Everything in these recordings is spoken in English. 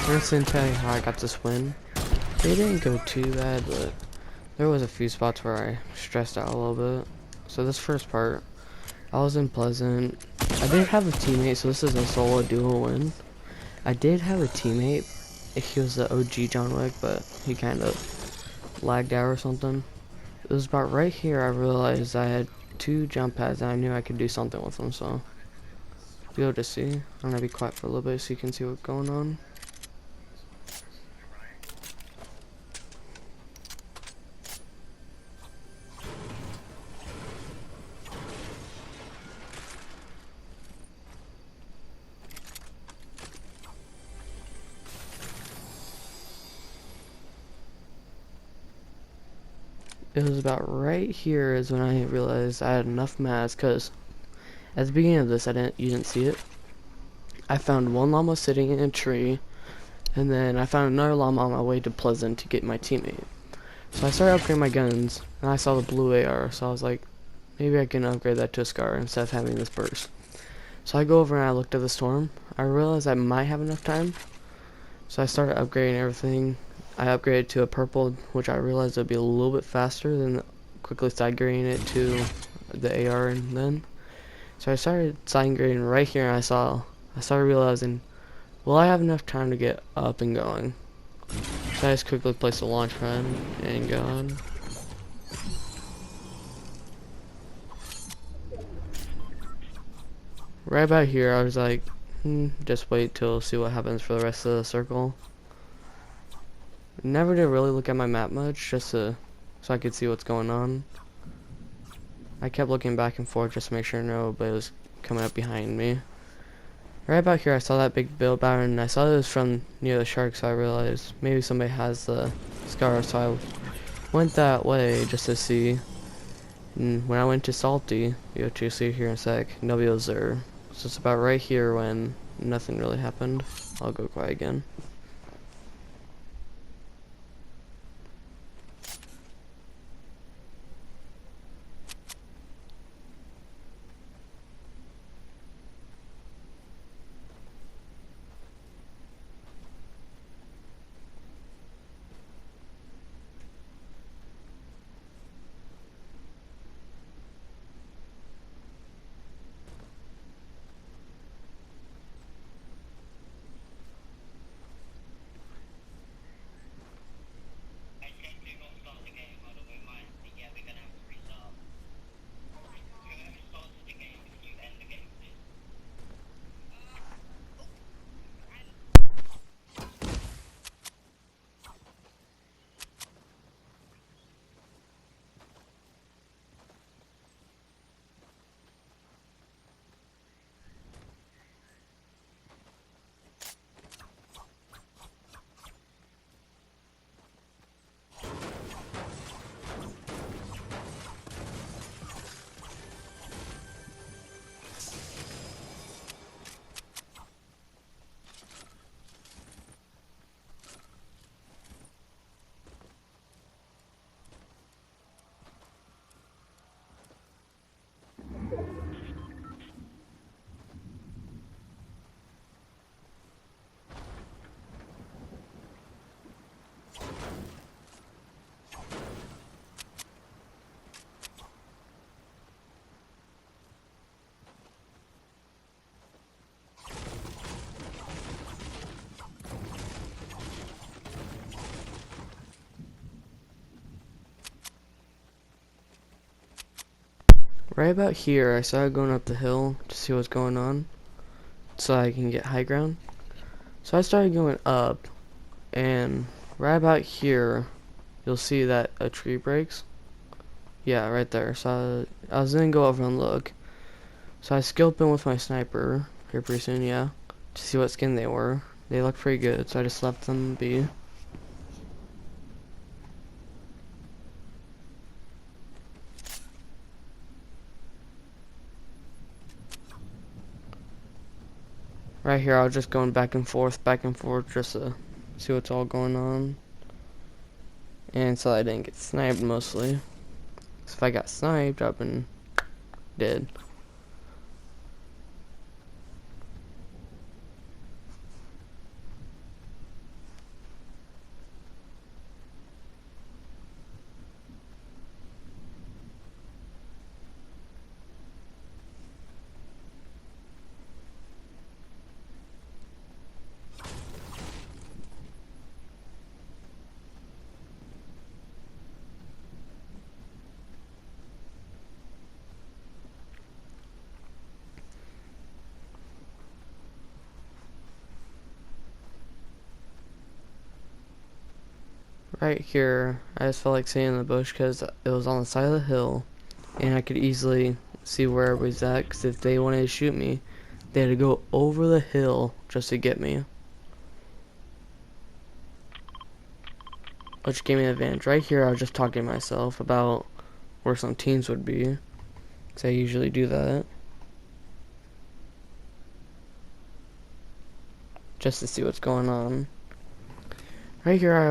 I'm just gonna tell you how I got this win. It didn't go too bad, but there was a few spots where I stressed out a little bit. So this first part, I was in Pleasant. I did have a teammate, so this is a solo duo win. I did have a teammate. He was the OG John Wick, but he kind of lagged out or something. It was about right here I realized I had 2 jump pads and I knew I could do something with them, so you'll just see. I'm gonna be quiet for a little bit so you can see what's going on. It was about right here is when I realized I had enough mats, cause at the beginning of this you didn't see it. I found one llama sitting in a tree, and then I found another llama on my way to Pleasant to get my teammate. So I started upgrading my guns, and I saw the blue AR, so I was like, maybe I can upgrade that to a SCAR instead of having this burst. So I go over and I looked at the storm. I realized I might have enough time, so I started upgrading everything. I upgraded to a purple, which I realized would be a little bit faster than quickly side grading it to the AR, and then so I started side grading right here, and I started realizing, will I have enough time to get up and going? So I just quickly placed a launch pad and gone. Right about here, I was like, just wait till see what happens for the rest of the circle. Never did really look at my map much, just so I could see what's going on. I kept looking back and forth just to make sure nobody was coming up behind me. Right about here, I saw that big build pattern, and I saw it was from near the shark, so I realized maybe somebody has the SCAR, so I went that way just to see. And when I went to Salty, you'll see here in a sec, nobody was there. So it's about right here when nothing really happened. I'll go quiet again. Right about here, I started going up the hill to see what's going on, so I can get high ground. So I started going up, and right about here, you'll see that a tree breaks. Yeah, right there. So I was gonna go over and look. So I scoped in with my sniper here pretty soon, yeah, to see what skin they were. They looked pretty good, so I just left them be. Right here, I was just going back and forth, just to see what's all going on. And so I didn't get sniped mostly. So if I got sniped, I've been dead. right here, I just felt like sitting in the bush because it was on the side of the hill, and I could easily see where everybody's at, because if they wanted to shoot me, they had to go over the hill just to get me. Which gave me an advantage. Right here, I was just talking to myself about where some teams would be, because I usually do that. Just to see what's going on. Right here, I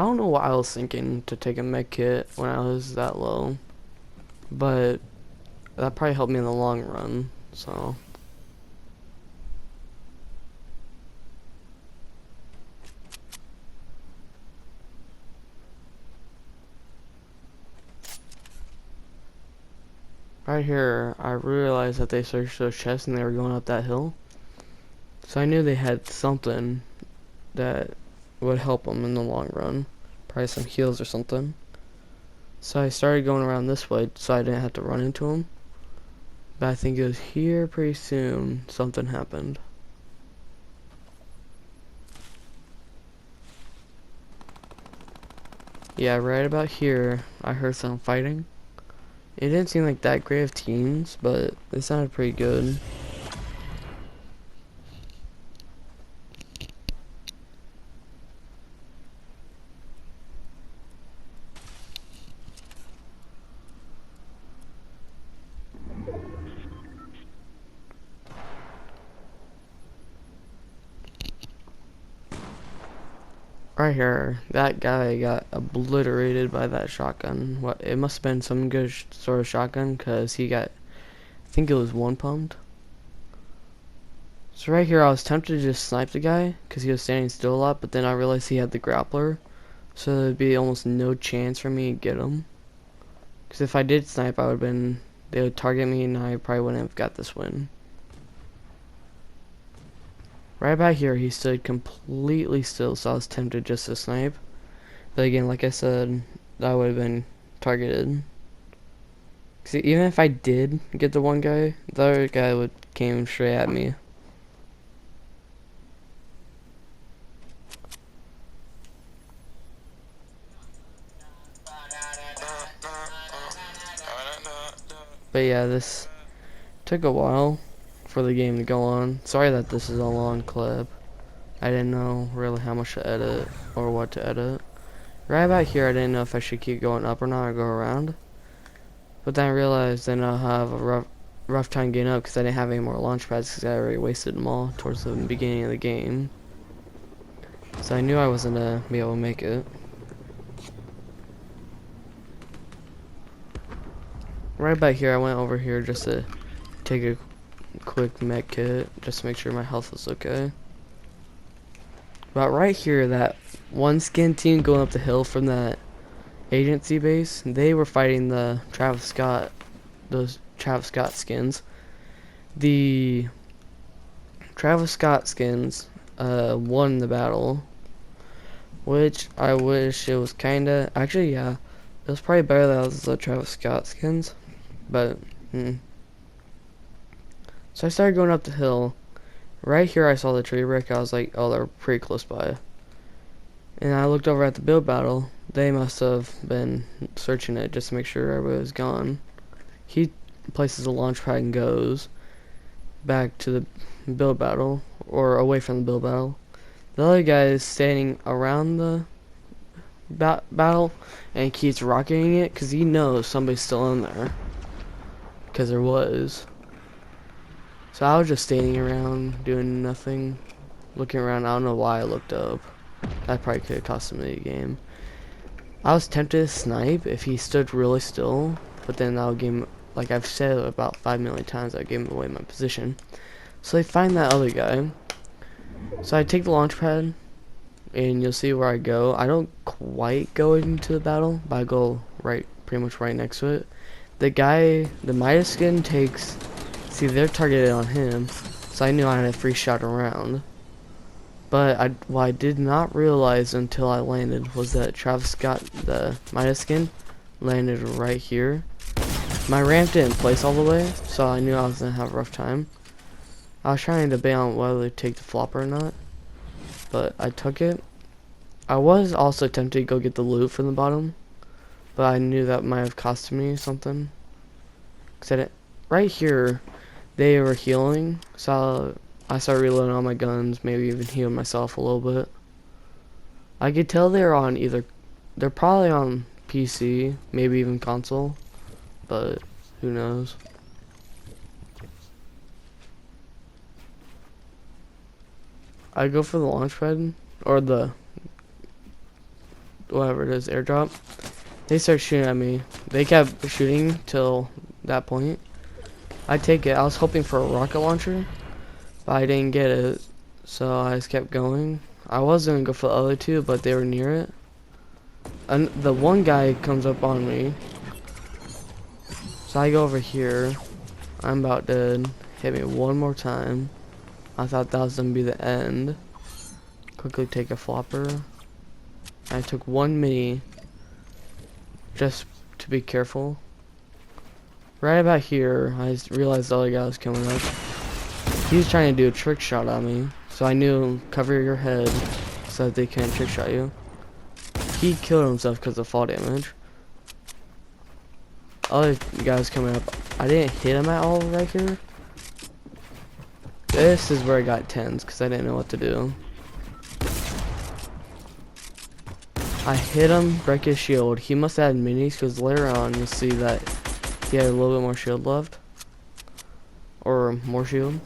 don't know what I was thinking to take a med kit when I was that low, but that probably helped me in the long run, so. Right here, I realized that they searched those chests and they were going up that hill. So I knew they had something that would help them in the long run. Probably some heals or something. So I started going around this way so I didn't have to run into them. But I think it was here pretty soon something happened. Yeah, right about here, I heard some fighting. It didn't seem like that great of teams, but they sounded pretty good. Right here, that guy got obliterated by that shotgun. What? It must have been some good sort of shotgun, because he got, I think it was one pumped. So right here, I was tempted to just snipe the guy, because he was standing still a lot, but then I realized he had the grappler, so there'd be almost no chance for me to get him. Because if I did snipe, they would target me, and I probably wouldn't have got this win. Right about here, he stood completely still, so I was tempted just to snipe. But again, like I said, I would have been targeted. See, even if I did get the one guy, the other guy would came straight at me. But yeah, this took a while for the game to go on. Sorry that this is a long clip. I didn't know really how much to edit or what to edit. Right about here, I didn't know if I should keep going up or not or go around. But then I realized then I'll have a rough time getting up because I didn't have any more launch pads because I already wasted them all towards the beginning of the game. So I knew I wasn't going to be able to make it. Right about here, I went over here just to take a quick med kit just to make sure my health was okay. But right here, that one skin team going up the hill from that agency base, they were fighting the Travis Scott, those Travis Scott skins. The Travis Scott skins won the battle, which I wish it was kinda, actually yeah, it was probably better that it was the Travis Scott skins, but So I started going up the hill. Right here I saw the tree brick. I was like, oh, they're pretty close by. And I looked over at the build battle. They must have been searching it just to make sure everybody was gone. He places a launch pad and goes back to the build battle, or away from the build battle. The other guy is standing around the battle and keeps rocketing it because he knows somebody's still in there. Because there was. So I was just standing around doing nothing, looking around. I don't know why I looked up. That probably could have cost me the game. I was tempted to snipe if he stood really still, but then that would give him, like I've said about 5 million times, I gave him away my position. So they find that other guy. So I take the launch pad, and you'll see where I go. I don't quite go into the battle, but I go pretty much right next to it. The guy, the Midas skin takes, see they're targeted on him, so I knew I had a free shot around. But what I did not realize until I landed was that Travis Scott, the Midas skin, landed right here. My ramp didn't place all the way, so I knew I was going to have a rough time. I was trying to debate on whether to take the flopper or not, but I took it. I was also tempted to go get the loot from the bottom, but I knew that might have cost me something. Cause right here, they were healing, so I started reloading all my guns, maybe even healing myself a little bit. I could tell they're on they're probably on PC, maybe even console, but who knows. I go for the launch pad, or the, whatever it is, airdrop. They start shooting at me. They kept shooting till that point. I take it. I was hoping for a rocket launcher, but I didn't get it, so I just kept going. I was gonna go for the other two, but they were near it. And the one guy comes up on me, so I go over here. I'm about dead. Hit me one more time. I thought that was gonna be the end. Quickly take a flopper. I took one mini, just to be careful. Right about here, I just realized the other guy was coming up. He was trying to do a trick shot on me, so I knew cover your head so that they can't trick shot you. He killed himself because of fall damage. Other guys coming up, I didn't hit him at all right here. This is where I got tens because I didn't know what to do. I hit him, break his shield. He must have had minis because later on you'll see that he had a little bit more shield left. Or more shield.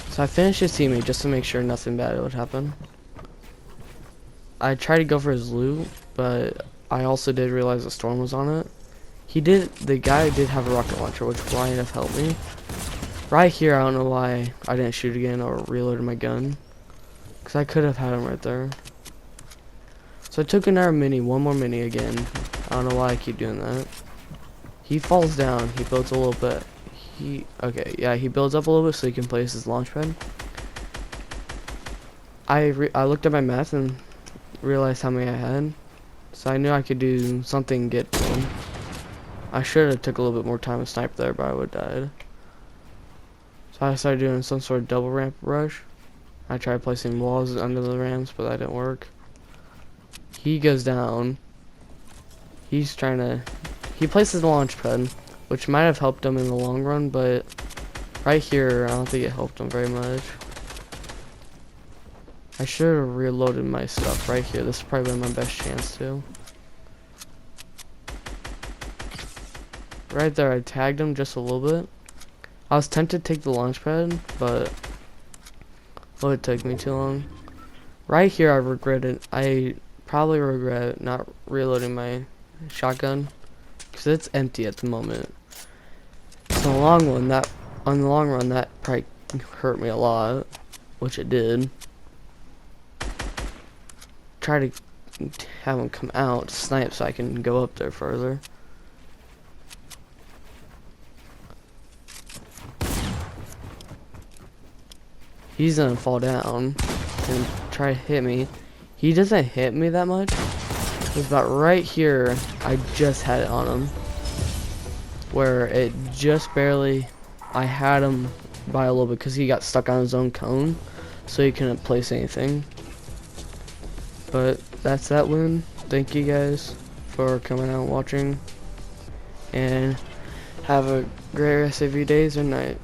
So I finished his teammate just to make sure nothing bad would happen. I tried to go for his loot, but I also did realize the storm was on it. The guy did have a rocket launcher, which might have helped me. Right here, I don't know why I didn't shoot again or reloaded my gun. Because I could have had him right there. So I took another mini, one more mini again. I don't know why I keep doing that. He falls down, he builds a little bit. Okay, yeah, he builds up a little bit so he can place his launch pad. I looked at my math and realized how many I had. So I knew I could do something and get to him. I should have took a little bit more time to snipe there, but I would have died. So I started doing some sort of double ramp rush. I tried placing walls under the ramps, but that didn't work. He goes down. He places the launch pad, which might have helped him in the long run, but right here, I don't think it helped him very much. I should have reloaded my stuff right here. This is probably my best chance to. Right there, I tagged him just a little bit. I was tempted to take the launch pad, but it would take me too long. Right here, I probably regret not reloading my shotgun because it's empty at the moment. So on the long run, that probably hurt me a lot, which it did. Try to have him come out, snipe, so I can go up there further. He's gonna fall down and try to hit me. He doesn't hit me that much. It's about right here. I just had it on him, where it just barely. I had him by a little bit because he got stuck on his own cone, so he couldn't place anything. But that's that win. Thank you guys for coming out and watching, and have a great rest of your days or night.